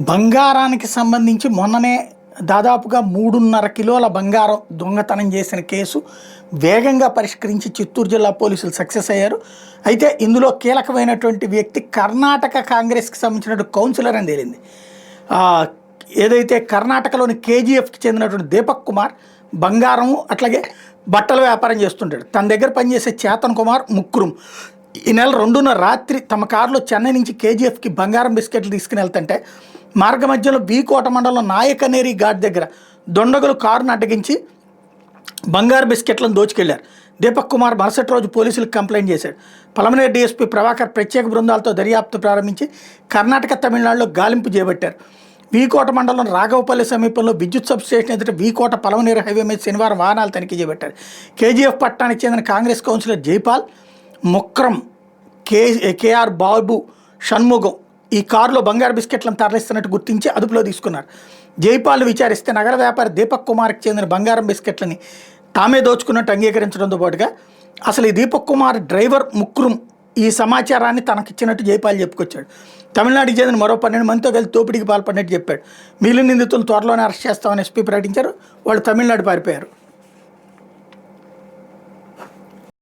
బంగారానికి సంబంధించి మొన్ననే దాదాపుగా 3.5 కిలోల బంగారం దొంగతనం చేసిన కేసు వేగంగా పరిష్కరించి చిత్తూరు జిల్లా పోలీసులు సక్సెస్ అయ్యారు. అయితే ఇందులో కీలకమైనటువంటి వ్యక్తి కర్ణాటక కాంగ్రెస్కి సంబంధించిన కౌన్సిలర్ అని తేలింది. ఏదైతే కర్ణాటకలోని కేజీఎఫ్కి చెందినటువంటి దీపక్ కుమార్ బంగారం అట్లాగే బట్టల వ్యాపారం చేస్తుంటాడు. తన దగ్గర పనిచేసే చేతన్ కుమార్ ముక్కురం ఈ నెల 2న రాత్రి తమ కారులో చెన్నై నుంచి కేజీఎఫ్కి బంగారం బిస్కెట్లు తీసుకుని వెళ్తుంటే మార్గ మధ్యలో బీకోట మండలం నాయకనేరి ఘాట్ దగ్గర దొండగులు కారును అడ్డగించి బంగారు బిస్కెట్లను దోచుకెళ్లారు. దీపక్ కుమార్ మరుసటి రోజు పోలీసులకు కంప్లైంట్ చేశాడు. పలమనేరు డీఎస్పీ ప్రభాకర్ ప్రత్యేక బృందాలతో దర్యాప్తు ప్రారంభించి కర్ణాటక, తమిళనాడులో గాలింపు చేపట్టారు. వీకోట మండలం రాఘవపల్లి సమీపంలో విద్యుత్ సబ్స్టేషన్ ఎదుట వీకోట పలమనేరు హైవే మీద శనివారం వాహనాలు తనిఖీ చేపట్టారు. కేజీఎఫ్ పట్టణానికి చెందిన కాంగ్రెస్ కౌన్సిలర్ జైపాల్, ముక్రం, కేఆర్ బాబు, షణ్ముగం ఈ కారులో బంగారు బిస్కెట్లను తరలిస్తున్నట్టు గుర్తించి అదుపులో తీసుకున్నారు. జైపాల్ను విచారిస్తే నగర వ్యాపారి దీపక్ కుమార్కి చెందిన బంగారం బిస్కెట్లని తామే దోచుకున్నట్టు అంగీకరించడంతో పాటుగా అసలు ఈ దీపక్ కుమార్ డ్రైవర్ ముక్రం ఈ సమాచారాన్ని తనకిచ్చినట్టు జైపాల్ చెప్పుకొచ్చాడు. తమిళనాడుకి చెందిన మరో 12 మందితో కలిసి దోపిడీకి పాల్పడినట్టు చెప్పాడు. మిగిలిన నిందితులను త్వరలోనే అరెస్ట్ చేస్తామని ఎస్పీ ప్రకటించారు. వాళ్ళు తమిళనాడు పారిపోయారు.